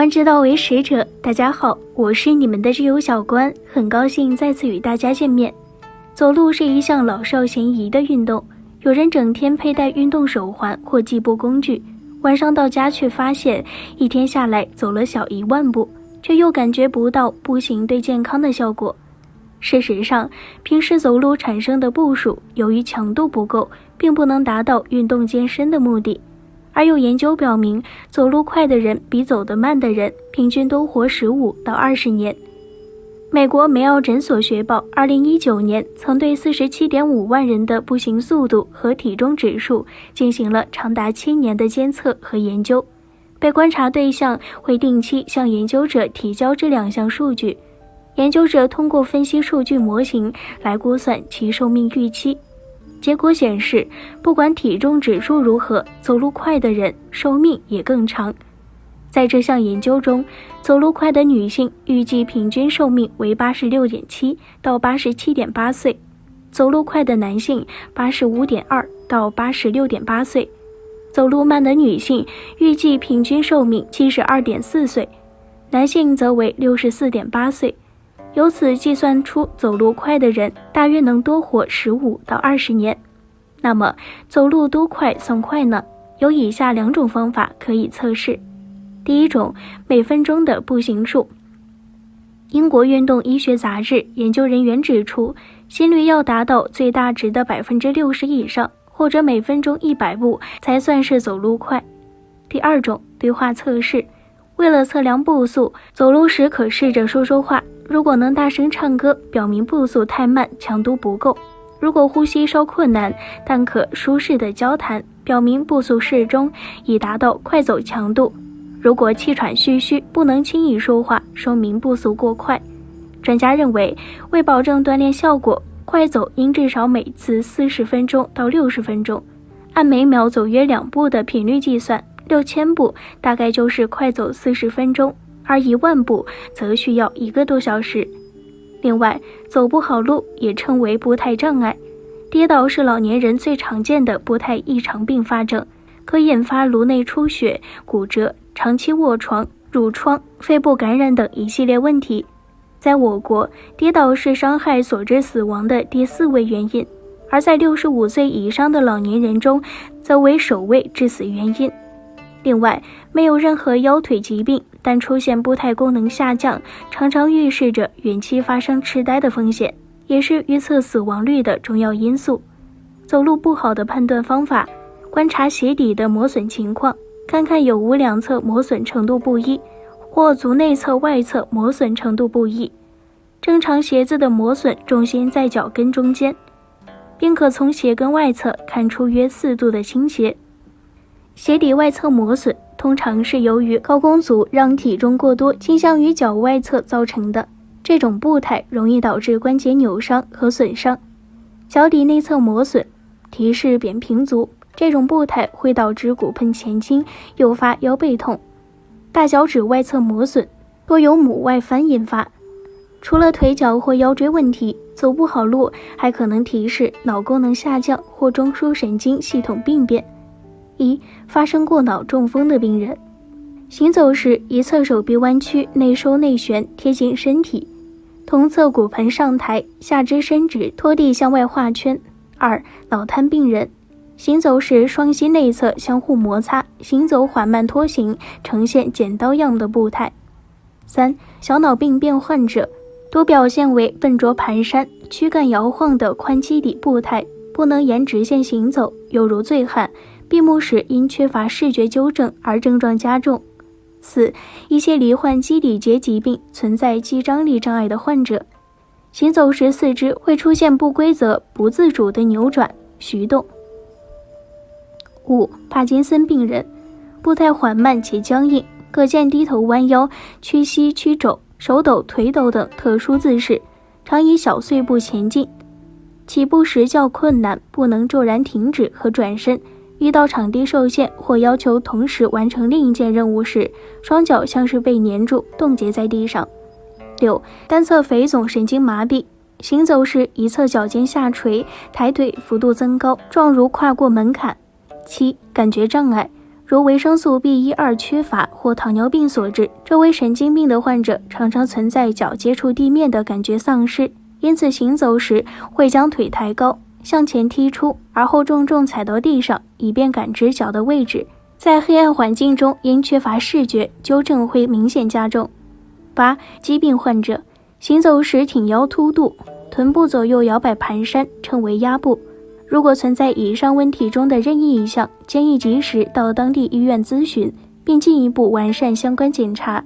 观之道为实者，大家好，我是你们的挚友小关，很高兴再次与大家见面。走路是一项老少咸宜的运动，有人整天佩戴运动手环或计步工具，晚上到家却发现一天下来走了小1万步，却又感觉不到步行对健康的效果。事实上，平时走路产生的步数由于强度不够，并不能达到运动健身的目的。而有研究表明，走路快的人比走得慢的人平均多活15到20年。美国梅奥诊所学报2019年曾对47.5万人的步行速度和体重指数进行了长达7年的监测和研究。被观察对象会定期向研究者提交这2项数据，研究者通过分析数据模型来估算其寿命预期。结果显示，不管体重指数如何，走路快的人寿命也更长。在这项研究中，走路快的女性预计平均寿命为86.7到87.8岁，走路快的男性85.2到86.8岁，走路慢的女性预计平均寿命72.4岁，男性则为64.8岁。由此计算出走路快的人大约能多活15到20年。那么走路多快算快呢？有以下2种方法可以测试。第一种，每分钟的步行数。英国运动医学杂志研究人员指出，心率要达到最大值的60%以上，或者每分钟100步才算是走路快。第二种，对话测试。为了测量步速，走路时可试着说说话，如果能大声唱歌，表明步速太慢，强度不够；如果呼吸稍困难，但可舒适的交谈，表明步速适中，以达到快走强度；如果气喘吁吁，不能轻易说话，说明步速过快。专家认为，为保证锻炼效果，快走应至少每次40分钟到60分钟，按每秒走约2步的频率计算，6000步大概就是快走40分钟，而1万步则需要1个多小时。另外，走不好路也称为步态障碍。跌倒是老年人最常见的步态异常并发症，可引发颅内出血、骨折、长期卧床、褥疮、肺部感染等一系列问题。在我国，跌倒是伤害所致死亡的第4位原因，而在65岁以上的老年人中，则为首位致死原因。另外，没有任何腰腿疾病，但出现步态功能下降，常常预示着远期发生痴呆的风险，也是预测死亡率的重要因素。走路不好的判断方法：观察鞋底的磨损情况，看看有无两侧磨损程度不一，或足内侧、外侧磨损程度不一。正常鞋子的磨损重心在脚跟中间，并可从鞋跟外侧看出约4度的倾斜。鞋底外侧磨损通常是由于高弓族让体重过多倾向于脚外侧造成的，这种步态容易导致关节扭伤和损伤。脚底内侧磨损提示扁平足，这种步态会导致骨盆前倾，诱发腰背痛。大脚趾外侧磨损多由母外翻引发。除了腿脚或腰椎问题，走不好路还可能提示脑功能下降或中枢神经系统病变。发生过脑中风的病人，行走时一侧手臂弯曲，内收内旋，贴近身体；同侧骨盆上抬，下肢伸直，拖地向外画圈。脑瘫病人，行走时双膝内侧相互摩擦，行走缓慢拖行，呈现剪刀样的步态。小脑病变患者，多表现为笨拙蹒跚、躯干摇晃的髋基底步态，不能沿直线行走，犹如醉汉。闭目时因缺乏视觉纠正而症状加重。一些罹患基底节疾病、存在肌张力障碍的患者，行走时四肢会出现不规则、不自主的扭转、徐动。帕金森病人，步态缓慢且僵硬，可见低头弯腰、屈膝屈肘、手抖、腿抖等特殊姿势，常以小碎步前进，起步时较困难，不能骤然停止和转身。遇到场地受限或要求同时完成另一件任务时，双脚像是被粘住，冻结在地上。单侧腓总神经麻痹，行走时一侧脚尖下垂，抬腿幅度增高，状如跨过门槛。感觉障碍，如维生素 B1、2缺乏或糖尿病所致。这为神经病的患者常常存在脚接触地面的感觉丧失，因此行走时会将腿抬高，向前踢出，而后重重踩到地上，以便感知脚的位置。在黑暗环境中，因缺乏视觉，纠正会明显加重。8. 疾病患者行走时挺腰凸肚，臀部左右摇摆蹒跚，称为压步。如果存在以上问题中的任意一项，建议及时到当地医院咨询，并进一步完善相关检查。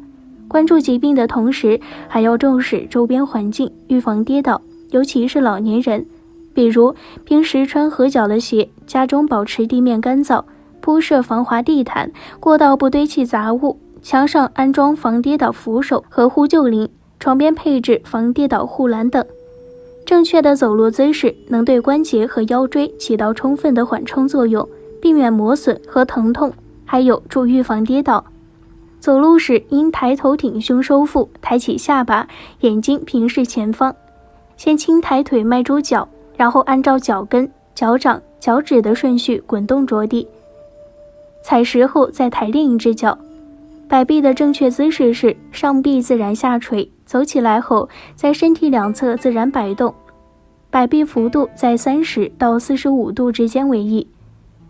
关注疾病的同时，还要重视周边环境，预防跌倒，尤其是老年人。比如平时穿合脚的鞋，家中保持地面干燥，铺设防滑地毯，过道不堆砌杂物，墙上安装防跌倒扶手和呼救铃，床边配置防跌倒护栏等。正确的走路姿势能对关节和腰椎起到充分的缓冲作用，避免磨损和疼痛，还有助预防跌倒。走路时应抬头挺胸收腹，抬起下巴，眼睛平视前方。先轻抬腿迈出脚，然后按照脚跟、脚掌、脚趾的顺序滚动着地。踩实后再抬另一只脚。摆臂的正确姿势是上臂自然下垂，走起来后在身体两侧自然摆动，摆臂幅度在30到45度之间为宜。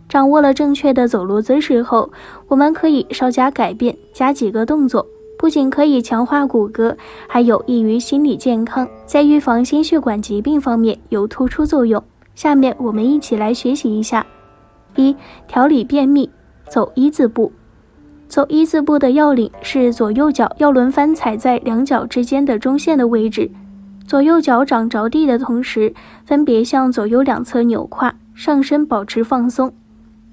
掌握了正确的走路姿势后，我们可以稍加改变，加几个动作，不仅可以强化骨骼，还有益于心理健康，在预防心血管疾病方面有突出作用。下面我们一起来学习一下。1. 调理便秘，走一字步。走一字步的要领是左右脚要轮番踩在两脚之间的中线的位置，左右脚掌着地的同时，分别向左右两侧扭胯，上身保持放松。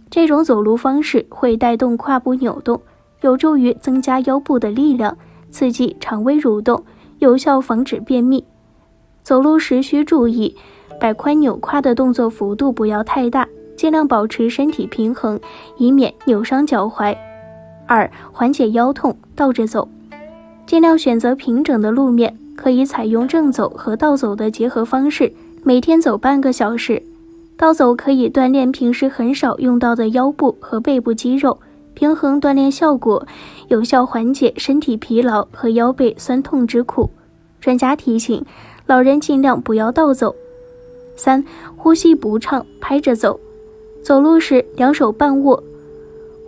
这种走路方式会带动胯部扭动，有助于增加腰部的力量，刺激肠胃蠕动，有效防止便秘。走路时需注意，摆髋扭胯的动作幅度不要太大，尽量保持身体平衡，以免扭伤脚踝。2. 缓解腰痛，倒着走。尽量选择平整的路面，可以采用正走和倒走的结合方式，每天走半个小时。倒走可以锻炼平时很少用到的腰部和背部肌肉，平衡锻炼效果，有效缓解身体疲劳和腰背酸痛之苦。专家提醒，老人尽量不要倒走。3. 呼吸不畅，拍着走。走路时两手半握，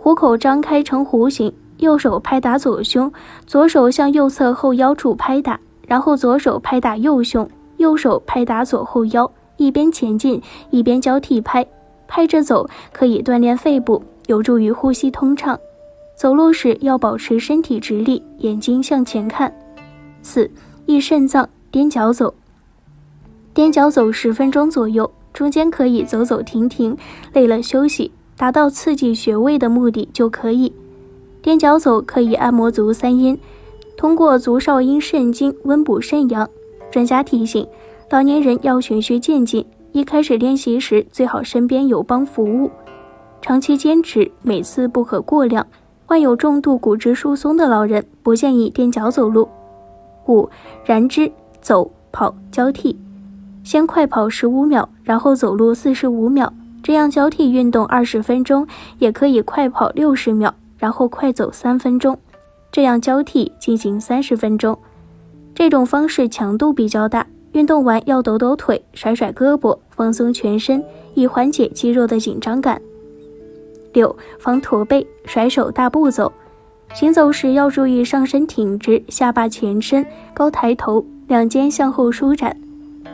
虎口张开成弧形，右手拍打左胸，左手向右侧后腰处拍打，然后左手拍打右胸，右手拍打左后腰，一边前进一边交替拍。拍着走可以锻炼肺部，有助于呼吸通畅。走路时要保持身体直立，眼睛向前看。4. 益肾脏，踮脚走。踮脚走10分钟左右，中间可以走走停停，累了休息，达到刺激穴位的目的就可以。踮脚走可以按摩足三阴，通过足少阴肾经温补肾阳。专家提醒，老年人要循序渐进，一开始练习时最好身边有帮扶务，长期坚持，每次不可过量。患有重度骨质疏松的老人不建议踮脚走路。5. 燃脂，走跑交替。先快跑15秒，然后走路45秒，这样交替运动20分钟，也可以快跑60秒，然后快走3分钟，这样交替进行30分钟。这种方式强度比较大，运动完要抖抖腿，甩甩胳膊，放松全身，以缓解肌肉的紧张感。6. 防驼背，甩手大步走。行走时要注意上身挺直，下巴前伸，高抬头，两肩向后舒展。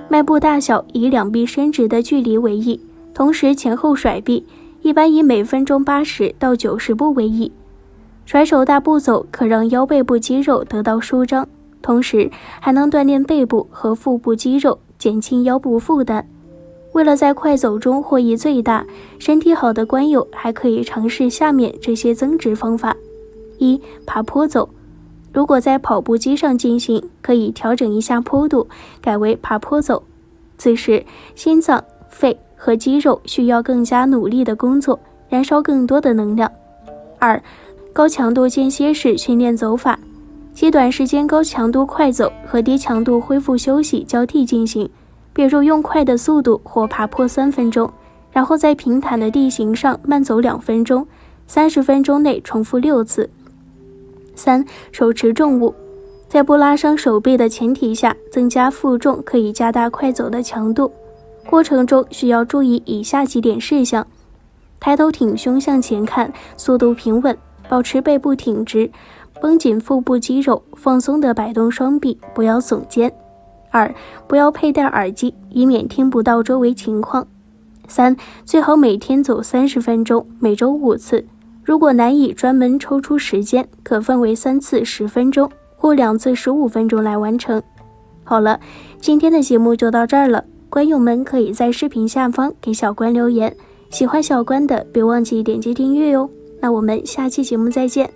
迈步大小以两臂伸直的距离为宜，同时前后甩臂，一般以每分钟80到90步为宜。甩手大步走可让腰背部肌肉得到舒张，同时还能锻炼背部和腹部肌肉，减轻腰部负担。为了在快走中获益最大，身体好的观友还可以尝试下面这些增值方法。1. 爬坡走。如果在跑步机上进行，可以调整一下坡度，改为爬坡走。此时心脏、肺和肌肉需要更加努力的工作，燃烧更多的能量。2. 高强度间歇式训练走法，极短时间高强度快走和低强度恢复休息交替进行，比如用快的速度或爬坡3分钟，然后在平坦的地形上慢走2分钟30分钟内重复6次。3. 手持重物，在不拉伤手背的前提下，增加负重可以加大快走的强度。过程中需要注意以下几点事项：抬头挺胸向前看，速度平稳，保持背部挺直，绷紧腹部肌肉，放松地摆动双臂，不要耸肩。2. 不要佩戴耳机，以免听不到周围情况。3. 最好每天走30分钟，每周5次。如果难以专门抽出时间，可分为3次10分钟或2次15分钟来完成。好了，今天的节目就到这儿了，观友们可以在视频下方给小关留言，喜欢小关的别忘记点击订阅哟。那我们下期节目再见。